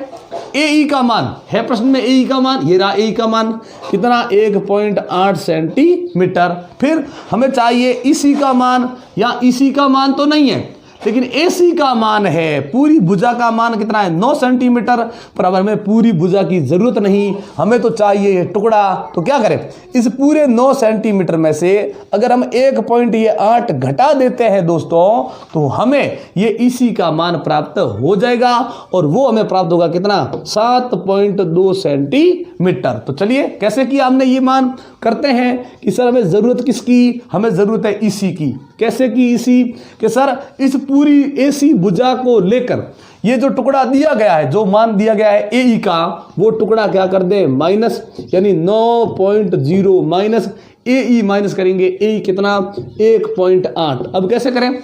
AE का मान है प्रश्न में, AE का मान ये रहा, AE का मान कितना 1.8 सेंटीमीटर। फिर हमें चाहिए EC का मान, या EC का मान तो नहीं है लेकिन AC का मान है। पूरी भुजा का मान कितना है 9 सेंटीमीटर, पर अब हमें पूरी भुजा की जरूरत नहीं, हमें तो चाहिए ये टुकड़ा। तो क्या करें, इस पूरे 9 सेंटीमीटर में से अगर हम 1.8 घटा देते हैं दोस्तों, तो हमें ये EC का मान प्राप्त हो जाएगा, और वो हमें प्राप्त होगा कितना 7.2 सेंटीमीटर। तो चलिए कैसे किया हमने ये मान, करते हैं कि सर हमें जरूरत किसकी, हमें जरूरत है EC की। कैसे की EC, कि सर इस पूरी AC भुजा को लेकर ये जो टुकड़ा दिया गया है, जो मान दिया गया है AE का, वो टुकड़ा क्या कर दे माइनस, यानी 9.0 माइनस AE माइनस करेंगे, AE कितना 1.8। अब कैसे करें,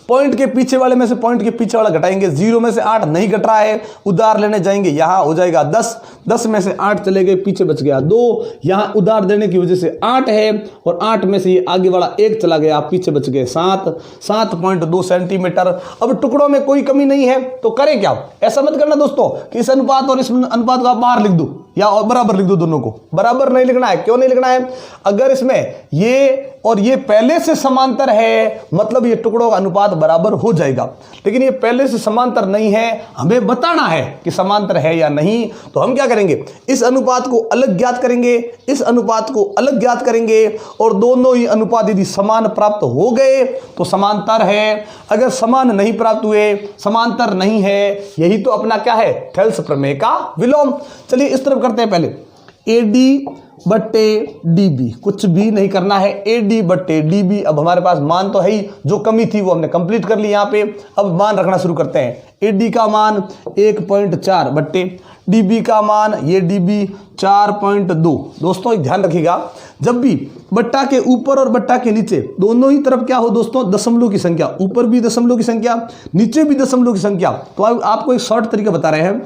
पॉइंट के पीछे वाले में से पॉइंट के पीछे वाला घटाएंगे। 0 में से 8 नहीं घट रहा है, उधार लेने जाएंगे, यहां हो जाएगा 10, 10 में से 8 चले गए, पीछे बच गया 2, यहां उधार देने की वजह से 8 है, और 8 में से ये आगे वाला 1 चला गया, पीछे बच गए 7, 7.2 सेंटीमीटर। अब टुकड़ों में कोई कमी नहीं है, तो करें क्या, ऐसा मत करना दोस्तों कि इस अनुपात और इस अनुपात को आप बाहर लिख दो या बराबर लिख दो, दोनों को बराबर नहीं लिखना है। क्यों नहीं लिखना है, अगर इसमें ये और ये पहले से समांतर है, मतलब ये टुकड़ों का अनुपात बराबर हो जाएगा। लेकिन ये पहले से समांतर नहीं है, हमें बताना है कि समांतर है या नहीं। तो हम क्या करेंगे, इस अनुपात को अलग ज्ञात करेंगे, इस अनुपात को अलग ज्ञात करेंगे, और दोनों ही अनुपात यदि समान प्राप्त हो गए तो समांतर है। अगर समान नहीं प्राप्त हुए, समांतर नहीं है, यही तो अपना क्या है, थेल्स प्रमेय का विलोम। चलिए इस तरफ करते हैं, पहले AD बट्टे DB, कुछ भी नहीं करना है, AD बट्टे DB। अब हमारे पास मान तो है ही, जो कमी थी वो हमने कंप्लीट कर ली यहाँ पे। अब मान रखना शुरू करते हैं। AD का मान 1.4 बट्टे DB का मान, ये DB 4.2। दोस्तों एक ध्यान रखिएगा, जब भी बट्टा के ऊपर और बट्टा के नीचे दोनों ही तरफ क्या हो दोस्तों, दशमलव की संख्या, ऊपर भी दशमलव की संख्या, नीचे भी दशमलव की संख्या, तो आपको एक शॉर्ट तरीका बता रहे हैं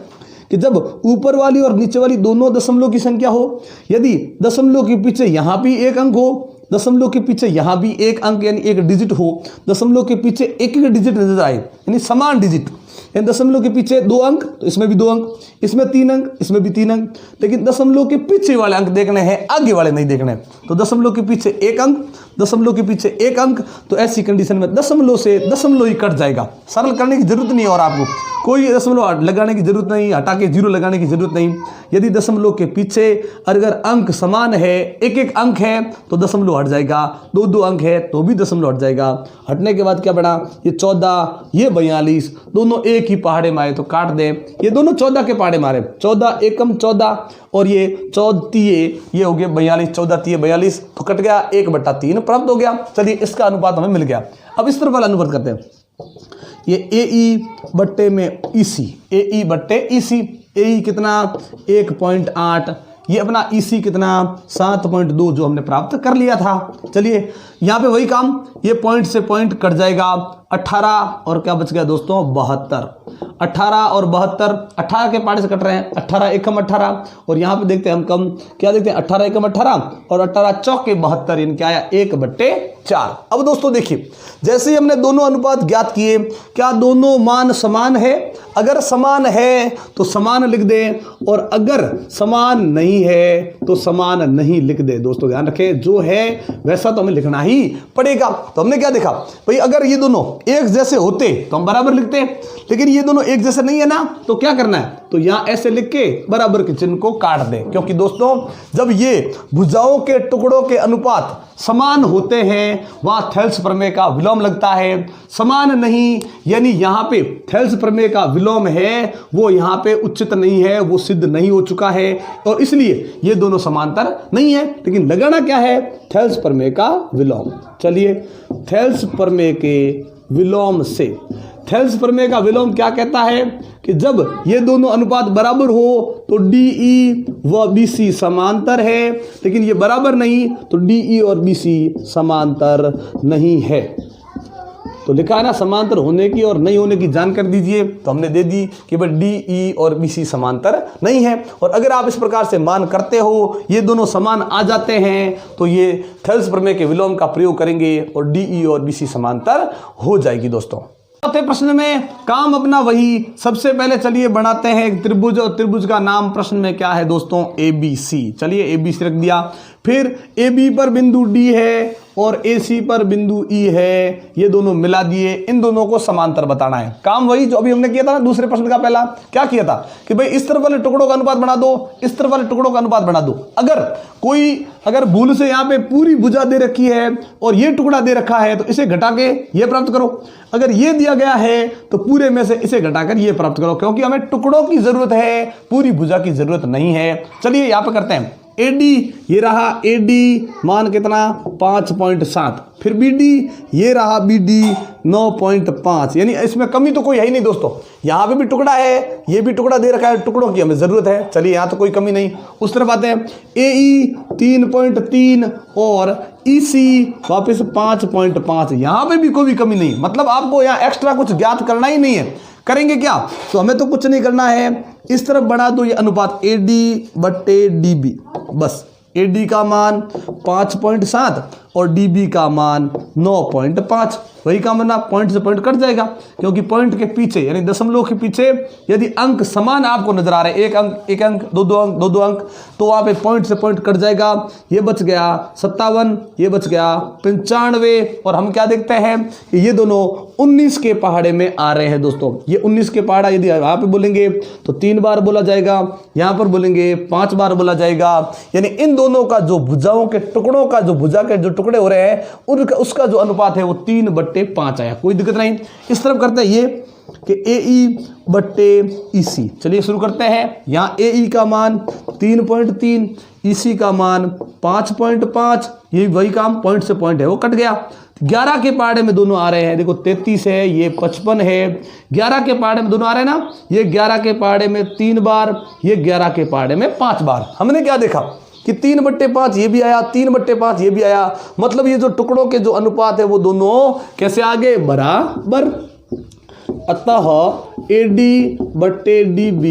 कि जब ऊपर वाली और नीचे वाली दोनों दशमलव की संख्या हो, यदि दशमलव के पीछे यहां भी एक अंक हो, दशमलव के पीछे यहां भी एक अंक यानी एक डिजिट हो, दशमलव के पीछे एक एक डिजिट नजर आए यानी समान डिजिट, यानी दशमलव के पीछे 2 अंक तो इसमें भी 2 अंक, इसमें 3 अंक, इसमें भी 3 अंक, लेकिन दशमलव के पीछे वाले अंक देखने हैं, आगे वाले नहीं देखने। तो दशमलव के पीछे 1 अंक, दशमलव के पीछे 1 अंक, तो ऐसी कंडीशन में दशमलव से दशमलव ही कट जाएगा। सरल करने की जरूरत नहीं है, और आपको कोई दशमलव लगाने की जरूरत नहीं, हटा के 0 लगाने की जरूरत नहीं। यदि दशमलव के पीछे अगर अंक समान है, एक एक अंक है, तो दशमलव हट जाएगा, 2 अंक है तो भी दशमलव हट जाएगा। हटने के बाद क्या बना, ये 14, ये 42, दोनों एक ही पहाड़े मारे तो काट दे, ये दोनों 14 के पहाड़े मारे, 14 एकम 14, और ये 14 ये हो गए 42, 14 42, तो कट गया 1/3 प्राप्त हो गया। चलिए इसका अनुपात हमें मिल गया। अब इस तरफ वाला अनुपात करते हैं, ये AE बट्टे में EC, AE बट्टे EC, AE कितना 1.8, ये अपना EC कितना 7.2 जो हमने प्राप्त कर लिया था। चलिए यहाँ पे वही काम, ये पॉइंट से पॉइंट कट जाएगा, 18 और क्या बच गया दोस्तों 72, 18 और 72, 18 के पाड़े से कट रहे हैं, 18 एकम 18, और यहाँ पे देखते हैं हम कम, क्या देखते हैं 18 एकम 18 और 18 चौके 72, यानी क्या आया 1/4। अब दोस्तों देखिए, जैसे ही हमने दोनों अनुपात ज्ञात किए, क्या दोनों मान समान है, अगर समान है तो समान लिख दे, और अगर समान नहीं है तो समान नहीं लिख दे। दोस्तों ध्यान रखें, जो है वैसा तो हमें लिखना ही पड़ेगा। तो हमने क्या देखा भाई, अगर ये दोनों एक जैसे होते तो हम बराबर लिखते, लेकिन ये दोनों एक जैसे नहीं है ना, तो क्या करना है, तो यहां ऐसे लिख के बराबर के चिन्ह को काट दे। क्योंकि दोस्तों जब ये भुजाओं के टुकड़ों के अनुपात समान होते हैं, वहां थेल्स प्रमेय का विलोम लगता है। समान नहीं, यानी यहां पे थेल्स प्रमेय का विलोम है, वो यहां पे उचित नहीं है, वो सिद्ध नहीं हो चुका है, और इसलिए ये दोनों समांतर नहीं है। लेकिन लगाना क्या है, थेल्स प्रमेय का विलोम। चलिए थेल्स प्रमेय के विलोम से, थेल्स प्रमेय का विलोम क्या कहता है कि जब ये दोनों अनुपात बराबर हो तो DE व BC समांतर है, लेकिन ये बराबर नहीं तो DE और BC समांतर नहीं है। तो लिखा है ना समांतर होने की और नहीं होने की जानकारी दीजिए, तो हमने दे दी कि भाई डी ई और बी सी समांतर नहीं है। और अगर आप इस प्रकार से मान करते हो, ये दोनों समान आ जाते हैं, तो ये थेल्स प्रमेय के विलोम का प्रयोग करेंगे और डी ई और बी सी समांतर हो जाएगी दोस्तों। चौथे प्रश्न में काम अपना वही, सबसे पहले चलिए बनाते हैं एक त्रिभुज, और त्रिभुज का नाम प्रश्न में क्या है दोस्तों, ए बी सी। चलिए ए बी सी रख दिया। फिर ए बी पर बिंदु डी है और ए सी पर बिंदु ई है, ये दोनों मिला दिए, इन दोनों को समांतर बताना है। काम वही जो अभी हमने किया था ना दूसरे प्रश्न का पहला, क्या किया था कि भाई इस तरफ वाले टुकड़ों का अनुपात बना दो, इस तरफ वाले टुकड़ों का अनुपात बना दो। अगर भूल से यहाँ पे पूरी भुजा दे रखी है और ये टुकड़ा दे रखा है, तो इसे घटा के ये प्राप्त करो। अगर ये दिया गया है तो पूरे में से इसे घटाकर ये प्राप्त करो, क्योंकि हमें टुकड़ों की जरूरत है, पूरी भुजा की जरूरत नहीं है। चलिए यहाँ पे करते हैं AD, ये रहा AD मान कितना 5.7, फिर BD ये रहा BD 9.5, यानी इसमें कमी तो कोई है ही नहीं दोस्तों। यहाँ पे भी टुकड़ा है, ये भी टुकड़ा दे रखा है, टुकड़ों की हमें जरूरत है। चलिए यहाँ तो कोई कमी नहीं। उस तरफ आते हैं AE 3.3 और EC वापस 5.5, यहाँ पे भी कोई कमी नहीं। मतलब आपको यहाँ एक्स्ट्रा कुछ ज्ञात करना ही नहीं है। करेंगे क्या, तो हमें तो कुछ नहीं करना है, इस तरफ बढ़ा दो ये अनुपात AD/DB, बस AD का मान 5.7 और DB का मान 9.5। वही काम है ना, पॉइंट से पॉइंट कट जाएगा, क्योंकि पॉइंट के पीछे यानी दशमलव के पीछे यदि अंक समान आपको नजर आ रहे हैं, एक अंक दो अंक, तो वहां पे पॉइंट से पॉइंट कट जाएगा। ये बच गया 57, ये बच गया 95, और हम क्या देखते हैं कि ये दोनों 19 के पहाड़े में आ रहे हैं दोस्तों। ये 19 के पहाड़ा यदि यहाँ पे बोलेंगे तो 3 बार बोला जाएगा, यहाँ पर बोलेंगे 5 बार बोला जाएगा। यानी इन दोनों का जो भुजाओं के टुकड़ों का जो भुजा के जो टुकड़े हो रहे हैं उनका उसका जो अनुपात है वो 3/5 आया, कोई दिक्कत नहीं। इस तरफ करते हैं ये कि AE/EC। चलिए शुरू करते हैं। यहाँ AE का मान 3.3, EC का मान 5.5, ये वही काम, पॉइंट से पॉइंट है वो कट गया। 11 के पहाड़े में दोनों आ रहे हैं, देखो 33 है, ये 55 है। 11 के पहाड़े में दोनों आ रहे हैं ना, ये 11 के पहाड़े में 3 बार, ये 11 के पहाड़े में 5 बार। हमने क्या देखा कि 3/5 ये भी आया, 3/5 ये भी आया। मतलब ये जो टुकड़ों के जो अनुपात है वो दोनों कैसे आगे, बराबर। अतः AD/DB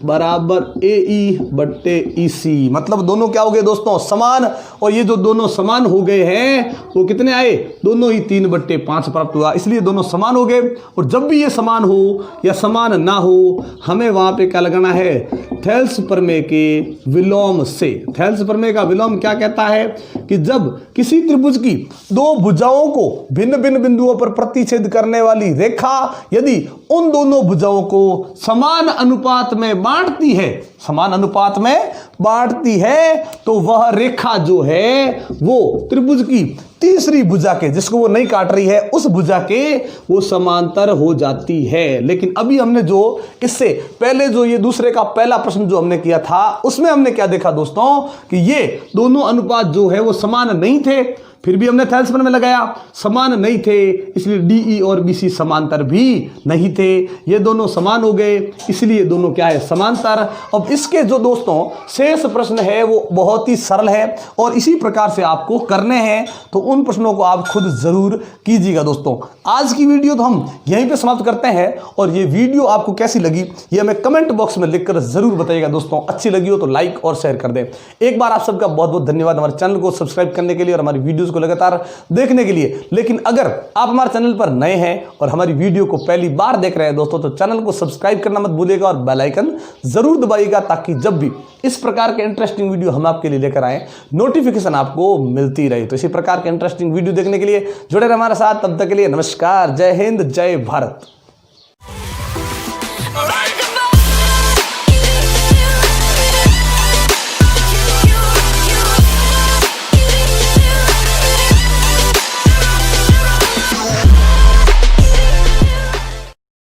बराबर AE/EC, मतलब दोनों क्या हो गए दोस्तों, समान। और ये जो दोनों समान हो गए हैं वो कितने आए, दोनों ही 3/5 प्राप्त हुआ, इसलिए दोनों समान हो गए। और जब भी ये समान हो या समान ना हो, हमें वहां पे क्या लगाना है, थेल्स प्रमेय के विलोम से। थेल्स प्रमेय का विलोम क्या कहता है कि जब किसी त्रिभुज की दो भुजाओं को भिन्न भिन्न बिंदुओं पर प्रतिच्छेद करने वाली रेखा यदि उन दोनों भुजाओं को समान अनुपात में बांटती है, समान अनुपात में बांटती है, तो वह रेखा जो है वो त्रिभुज की तीसरी भुजा के, जिसको वो नहीं काट रही है, उस भुजा के वो समांतर हो जाती है। लेकिन अभी हमने जो इससे पहले जो ये दूसरे का पहला प्रश्न जो हमने किया था, उसमें हमने क्या देखा दोस्तों कि ये दोनों अनुपात जो है वो समान नहीं थे, फिर भी हमने थेल्स प्रमेय में लगाया, समान नहीं थे, इसलिए DE और BC समांतर भी नहीं थे। ये दोनों समान हो गए, इसलिए दोनों क्या है, समांतर। अब इसके जो दोस्तों शेष प्रश्न है वो बहुत ही सरल है और इसी प्रकार से आपको करने हैं, तो उन प्रश्नों को आप खुद जरूर कीजिएगा दोस्तों। आज की वीडियो तो हम यहीं पे समाप्त करते हैं, और ये वीडियो आपको कैसी लगी ये हमें कमेंट बॉक्स में लिखकर जरूर बताइएगा दोस्तों। अच्छी लगी हो तो लाइक और शेयर कर दें। एक बार आप सबका बहुत बहुत धन्यवाद हमारे चैनल को सब्सक्राइब करने के लिए और हमारी वीडियोस को लगातार देखने के लिए। लेकिन अगर आप हमारे चैनल पर नए हैं और हमारी वीडियो को पहली बार देख रहे हैं दोस्तों, तो चैनल को सब्सक्राइब करना मत भूलिएगा और बेल आइकन जरूर दबाइएगा, ताकि जब भी इस प्रकार के इंटरेस्टिंग वीडियो हम आपके लिए लेकर आए नोटिफिकेशन आपको मिलती रहे। तो इसी प्रकार के इंटरेस्टिंग वीडियो देखने के लिए जुड़े रहे हमारे साथ। तब तक के लिए नमस्कार, जय हिंद, जय भारत।